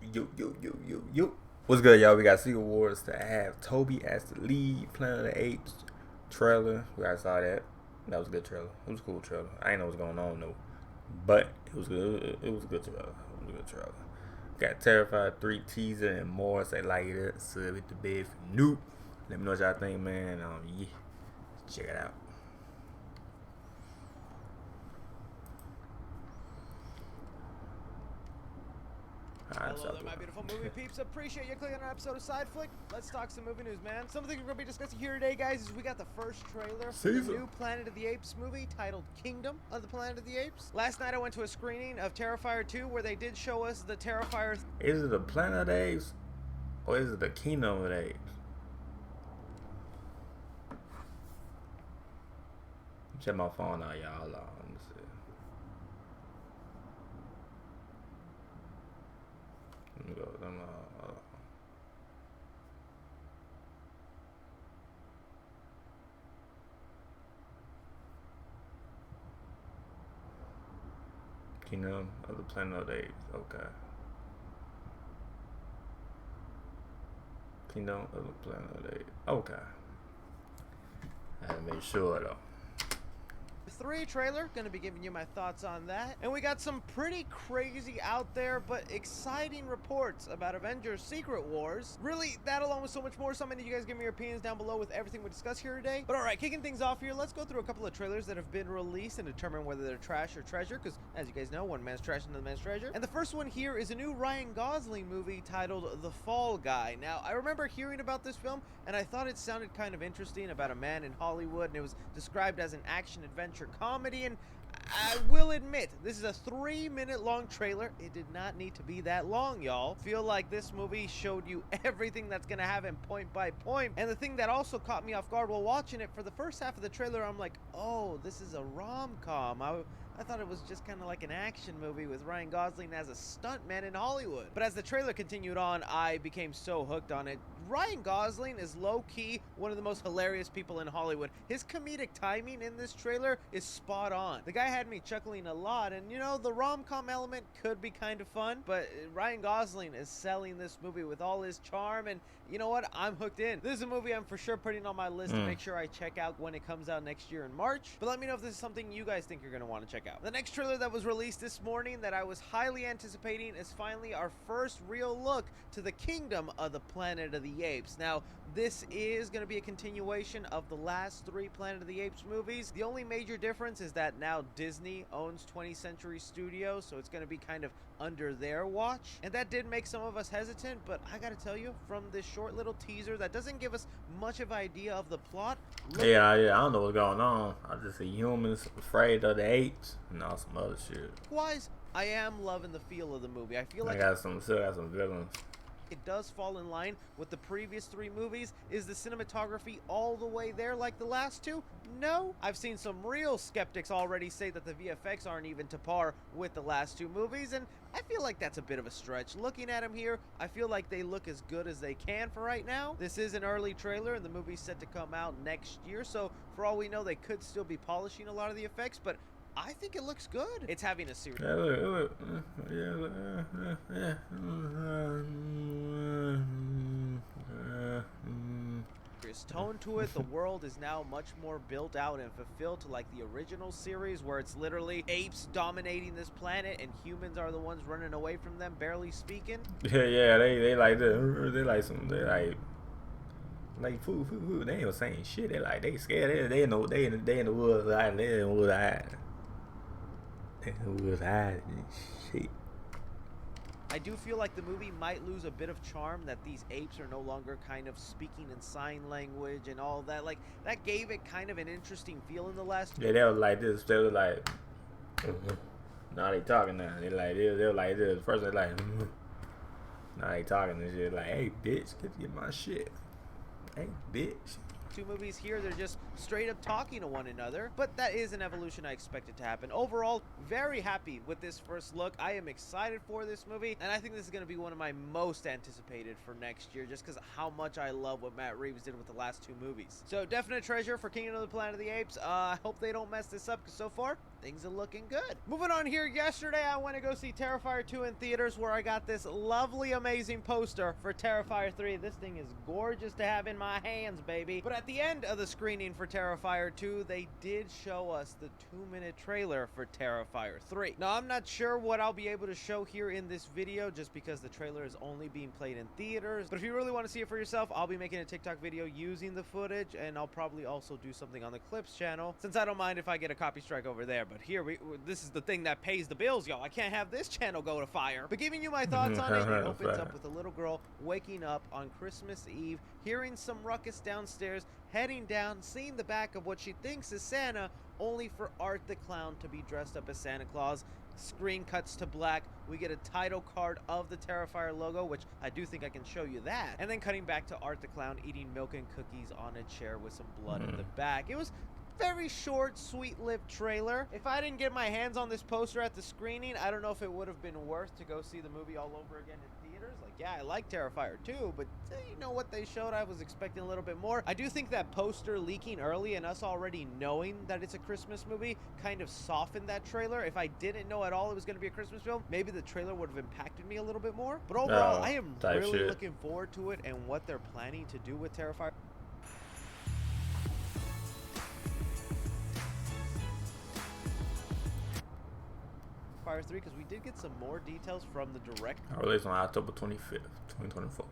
Yo. What's good, y'all? We got Secret Wars to have Tobey as the lead, Planet of the Apes trailer. We guys saw that. That was a good trailer. It was a cool trailer. I ain't know what's going on though, but it was good. It was a good trailer. It was a good trailer. Got Terrifier 3 teaser and more. Say like it, sub it to bed for new. Let me know what y'all think, man. Yeah, check it out. Hello there, my beautiful movie peeps. Appreciate you clicking on an episode of Side Flick. Let's talk some movie news, man. Something we're going to be discussing here today, guys, is we got the first trailer for the new Planet of the Apes movie titled Kingdom of the Planet of the Apes. Last night I went to a screening of Terrifier 2 where they did show us the Terrifier. Is it the Planet of the Apes or is it the Kingdom of the Apes? Check my phone out, y'all. Let me see. Let me go. Kingdom of the Planet of the Apes. Okay. Kingdom of the Planet of the Apes. Okay. I had to make sure though. 3 trailer, gonna be giving you my thoughts on that. And we got some pretty crazy out there but exciting reports about Avengers Secret Wars. Really, that along with so much more. So many of you guys give me your opinions down below with everything we discuss here today. But alright, kicking things off here, let's go through a couple of trailers that have been released and determine whether they're trash or treasure, because as you guys know, one man's trash and another man's treasure. And the first one here is a new Ryan Gosling movie titled The Fall Guy. Now, I remember hearing about this film and I thought it sounded kind of interesting, about a man in Hollywood, and it was described as an action-adventure comedy, and I will admit, this is a 3-minute long trailer. It did not need to be that long, y'all. Feel like this movie showed you everything that's gonna happen point by point. And the thing that also caught me off guard while watching it, for the first half of the trailer, I'm like, oh, this is a rom-com. I thought it was just kind of like an action movie with Ryan Gosling as a stuntman in Hollywood. But as the trailer continued on, I became so hooked on it. Ryan Gosling is low-key one of the most hilarious people in Hollywood. His comedic timing in this trailer is spot on. The guy had me chuckling a lot, and you know, the rom-com element could be kind of fun, but Ryan Gosling is selling this movie with all his charm, and you know what? I'm hooked in. This is a movie I'm for sure putting on my list to make sure I check out when it comes out next year in March. But let me know if this is something you guys think you're going to want to check out. The next trailer that was released this morning that I was highly anticipating is finally our first real look to the Kingdom of the Planet of the Apes. Now, this is going to be a continuation of the last 3 Planet of the Apes movies. The only major difference is that now Disney owns 20th Century Studios, so it's going to be kind of under their watch. And that did make some of us hesitant, but I gotta tell you, from this short little teaser that doesn't give us much of an idea of the plot. Yeah, I don't know what's going on. I just see humans afraid of the apes and all some other shit. Wise, I am loving the feel of the movie. I feel like still got some villains. It does fall in line with the previous 3 movies. Is the cinematography all the way there like the last 2? No. I've seen some real skeptics already say that the VFX aren't even to par with the last 2 movies, and I feel like that's a bit of a stretch. Looking at them here, I feel like they look as good as they can for right now. This is an early trailer, and the movie's set to come out next year, so for all we know, they could still be polishing a lot of the effects, but I think it looks good. It's having a serious tone to it. The world is now much more built out and fulfilled to like the original series, where it's literally apes dominating this planet and humans are the ones running away from them, barely speaking. Yeah, they like this. They like some. They like food. They ain't saying shit. They scared. They in the woods. They in the woods. They in the woods. Shit. I do feel like the movie might lose a bit of charm, that these apes are no longer kind of speaking in sign language and all that. Like, that gave it kind of an interesting feel in the last. Yeah, they were like this. They were like, now they talking now. They were like this. First they like, now they talking and shit. Like, hey bitch, get my shit. Hey bitch. 2 movies here, they're just straight up talking to one another, but that is an evolution I expected to happen. Overall, very happy with this first look. I am excited for this movie, and I think this is going to be one of my most anticipated for next year, just because of how much I love what Matt Reeves did with the last 2 movies. So definite treasure for Kingdom of the Planet of the Apes. I hope they don't mess this up, because so far, things are looking good. Moving on here, yesterday I went to go see Terrifier 2 in theaters, where I got this lovely, amazing poster for Terrifier 3. This thing is gorgeous to have in my hands, baby. But at the end of the screening for Terrifier 2, they did show us the 2-minute trailer for Terrifier 3. Now, I'm not sure what I'll be able to show here in this video, just because the trailer is only being played in theaters. But if you really want to see it for yourself, I'll be making a TikTok video using the footage, and I'll probably also do something on the Clips channel, since I don't mind if I get a copy strike over there. But here, this is the thing that pays the bills, y'all. I can't have this channel go to fire. But giving you my thoughts on it, it opens up with a little girl waking up on Christmas Eve, hearing some ruckus downstairs, heading down, seeing the back of what she thinks is Santa, only for Art the Clown to be dressed up as Santa Claus. Screen cuts to black. We get a title card of the Terrifier logo, which I do think I can show you that. And then cutting back to Art the Clown eating milk and cookies on a chair with some blood in the back. It was very short, sweet-lived trailer. If I didn't get my hands on this poster at the screening, I don't know if it would have been worth to go see the movie all over again in theaters. Like, yeah, I like Terrifier 2, but you know what they showed? I was expecting a little bit more. I do think that poster leaking early and us already knowing that it's a Christmas movie kind of softened that trailer. If I didn't know at all it was going to be a Christmas film, maybe the trailer would have impacted me a little bit more. But overall, I am really looking forward to it and what they're planning to do with Terrifier. 3, because we did get some more details from the director. Released on October 25th, 2024.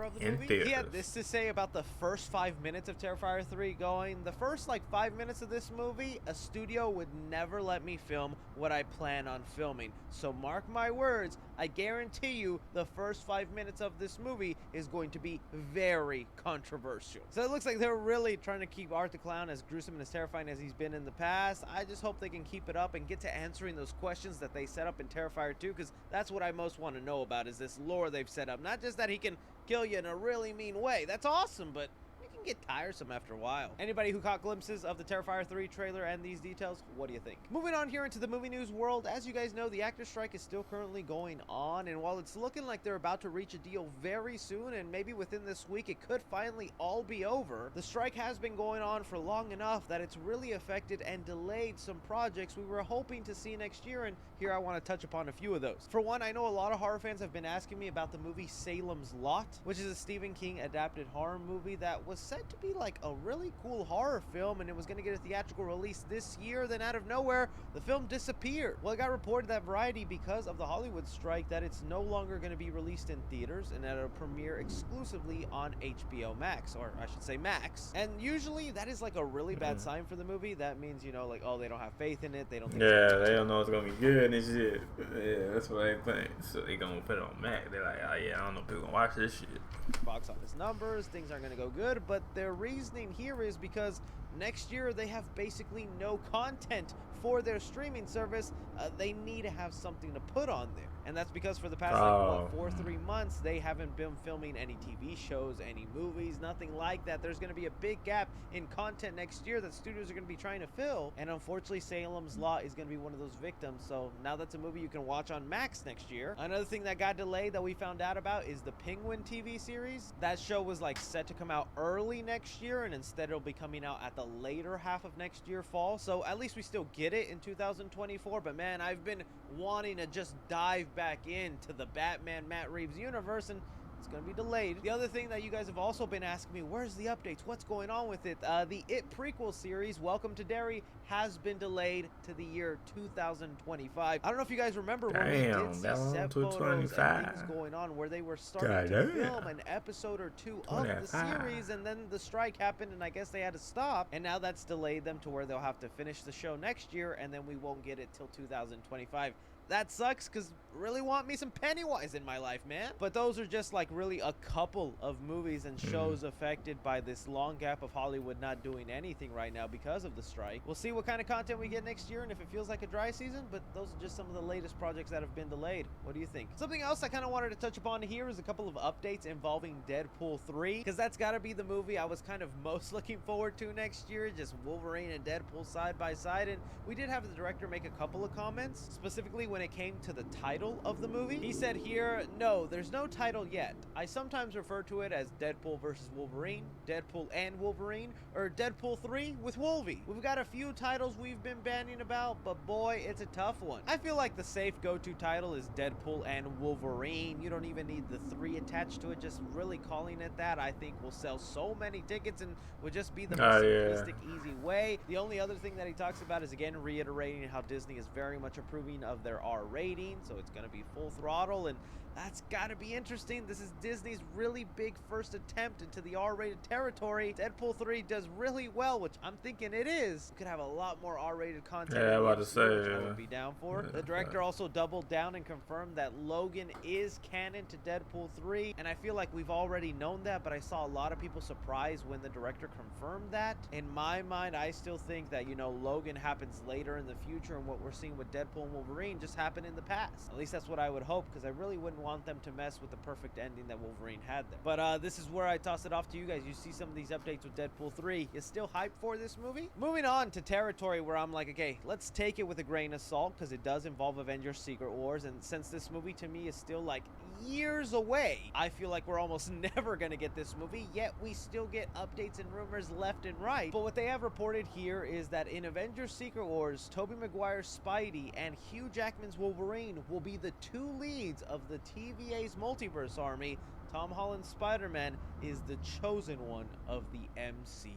Of the movie. He had this to say about the first 5 minutes of Terrifier 3 going, the first like 5 minutes of this movie, a studio would never let me film what I plan on filming. So mark my words, I guarantee you the first 5 minutes of this movie is going to be very controversial. So it looks like they're really trying to keep Art the Clown as gruesome and as terrifying as he's been in the past. I just hope they can keep it up and get to answering those questions that they set up in Terrifier 2, because that's what I most want to know about, is this lore they've set up. Not just that he can kill you in a really mean way. That's awesome, but it can get tiresome after a while. Anybody who caught glimpses of the Terrifier 3 trailer and these details, what do you think? Moving on here into the movie news world, as you guys know, the actors' strike is still currently going on, and while it's looking like they're about to reach a deal very soon, and maybe within this week it could finally all be over, the strike has been going on for long enough that it's really affected and delayed some projects we were hoping to see next year, and here I want to touch upon a few of those. For one, I know a lot of horror fans have been asking me about the movie Salem's Lot, which is a Stephen King adapted horror movie that was said to be like a really cool horror film, and it was going to get a theatrical release this year. Then out of nowhere, the film disappeared. Well, it got reported that Variety, because of the Hollywood strike, that it's no longer going to be released in theaters and that it'll premiere exclusively on HBO Max, or I should say Max. And usually that is like a really bad sign for the movie. That means, you know, like, oh, they don't have faith in it. They don't think they don't know it's going to be good and shit. Yeah, that's what they think. So they going to put it on Mac. They're like, oh yeah, I don't know if people going to watch this shit. Box office numbers, things aren't going to go good, but their reasoning here is because next year they have basically no content for their streaming service. They need to have something to put on there, and that's because for the past like 4-3 months they haven't been filming any TV shows, any movies, nothing like that. There's going to be a big gap in content next year that studios are going to be trying to fill, and unfortunately Salem's Lot is going to be one of those victims. So now that's a movie you can watch on Max next year. Another thing that got delayed that we found out about is the Penguin TV series. That show was like set to come out early next year, and instead it'll be coming out at the later half of next year, fall. So at least we still get it in 2024, but man, I've been wanting to just dive back into the Batman Matt Reeves universe, and it's going to be delayed. The other thing that you guys have also been asking me, where's the updates? What's going on with it? The It prequel series, Welcome to Derry, has been delayed to the year 2025. I don't know if you guys remember when we did see set photos and things going on where they were starting to film an episode or two of the series, and then the strike happened and I guess they had to stop, and now that's delayed them to where they'll have to finish the show next year, and then we won't get it till 2025. That sucks, because really want me some Pennywise in my life, man. But those are just like really a couple of movies and shows affected by this long gap of Hollywood not doing anything right now because of the strike. We'll see what kind of content we get next year and if it feels like a dry season, but those are just some of the latest projects that have been delayed. What do you think? Something else I kind of wanted to touch upon here is a couple of updates involving Deadpool 3, because that's got to be the movie I was kind of most looking forward to next year, just Wolverine and Deadpool side by side. And we did have the director make a couple of comments, specifically when it came to the title title of the movie. He said here, no, there's no title yet. I sometimes refer to it as Deadpool vs. Wolverine, Deadpool and Wolverine, or Deadpool 3 with Wolfie. We've got a few titles we've been bandying about, but boy, it's a tough one. I feel like the safe go-to title is Deadpool and Wolverine. You don't even need the 3 attached to it. Just really calling it that, I think, will sell so many tickets and would just be the most simplistic, easy way. The only other thing that he talks about is, again, reiterating how Disney is very much approving of their R rating, so it's going to be full throttle, and that's got to be interesting. This is Disney's really big first attempt into the R-rated territory. Deadpool 3 does really well, which I'm thinking it is. You could have a lot more R-rated content. Yeah, I'm about to say, I would be down for. The director also doubled down and confirmed that Logan is canon to Deadpool 3, and I feel like we've already known that, but I saw a lot of people surprised when the director confirmed that. In my mind, I still think that, you know, Logan happens later in the future, and what we're seeing with Deadpool and Wolverine just happened in the past. At least that's what I would hope, because I really wouldn't want them to mess with the perfect ending that Wolverine had there. But this is where I toss it off to you guys. You see some of these updates with Deadpool 3. You still hyped for this movie? Moving on to territory where I'm like, okay, let's take it with a grain of salt, because it does involve Avengers Secret Wars, and since this movie to me is still like years away, I feel like we're almost never gonna get this movie, yet we still get updates and rumors left and right. But what they have reported here is that in Avengers Secret Wars, Tobey Maguire's Spidey and Hugh Jackman's Wolverine will be the 2 leads of the TVA's multiverse army. Tom Holland's Spider-Man is the chosen one of the MCU.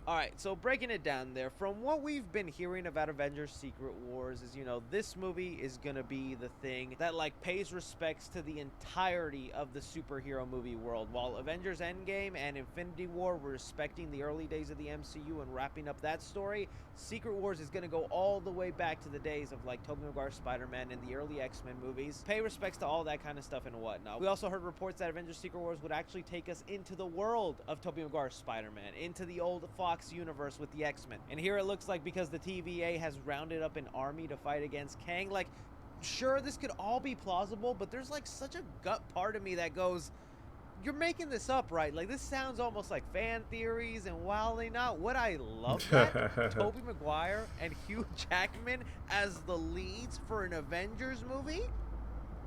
Alright, so breaking it down there, from what we've been hearing about Avengers Secret Wars is, you know, this movie is gonna be the thing that, like, pays respects to the entirety of the superhero movie world. While Avengers Endgame and Infinity War were respecting the early days of the MCU and wrapping up that story, Secret Wars is gonna go all the way back to the days of, like, Tobey Maguire's Spider-Man and the early X-Men movies. Pay respects to all that kind of stuff and whatnot. We also heard reports that Avengers Secret Wars would actually take us into the world of Tobey Maguire's Spider-Man, into the old Fox universe with the X-Men. And here it looks like, because the TVA has rounded up an army to fight against Kang, like, sure, this could all be plausible, but there's like such a gut part of me that goes, you're making this up, right? Like, this sounds almost like fan theories, and while they not, would I love that? Tobey Maguire and Hugh Jackman as the leads for an Avengers movie?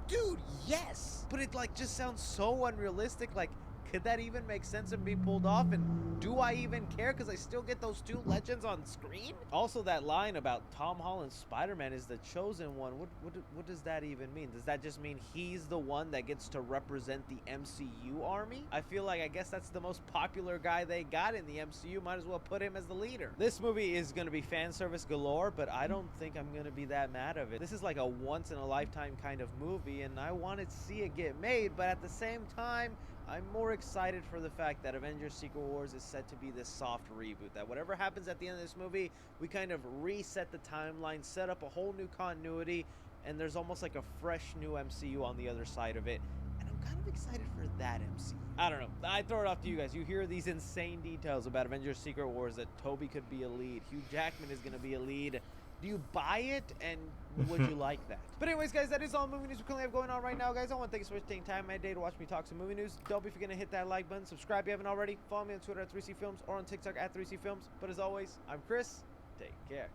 Dude, yes! But it, like, just sounds so unrealistic. Like, could that even make sense and be pulled off? And do I even care? Because I still get those 2 legends on screen? Also, that line about Tom Holland's Spider-Man is the chosen one. What does that even mean? Does that just mean he's the one that gets to represent the MCU army? I feel like, I guess that's the most popular guy they got in the MCU. Might as well put him as the leader. This movie is going to be fan service galore, but I don't think I'm going to be that mad of it. This is like a once-in-a-lifetime kind of movie, and I wanted to see it get made, but at the same time, I'm more excited for the fact that Avengers Secret Wars is set to be this soft reboot, that whatever happens at the end of this movie, we kind of reset the timeline, set up a whole new continuity, and there's almost like a fresh new MCU on the other side of it, and I'm kind of excited for that MCU. I don't know. I throw it off to you guys. You hear these insane details about Avengers Secret Wars, that Tobey could be a lead, Hugh Jackman is going to be a lead. Do you buy it, and would you like that? But anyways, guys, that is all movie news we currently have going on right now, guys. I want to thank you so much for taking time out of my day to watch me talk some movie news. Don't be forgetting to hit that like button. Subscribe if you haven't already. Follow me on Twitter at 3CFilms or on TikTok at 3CFilms. But as always, I'm Chris. Take care.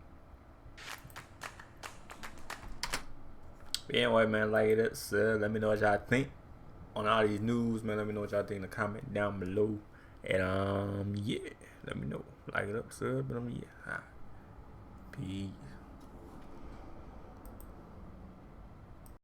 Anyway, man, like it, let me know what y'all think on all these news, man. Let me know what y'all think in the comment down below. And, yeah, let me know. Like it up, sub, but yeah. Peace.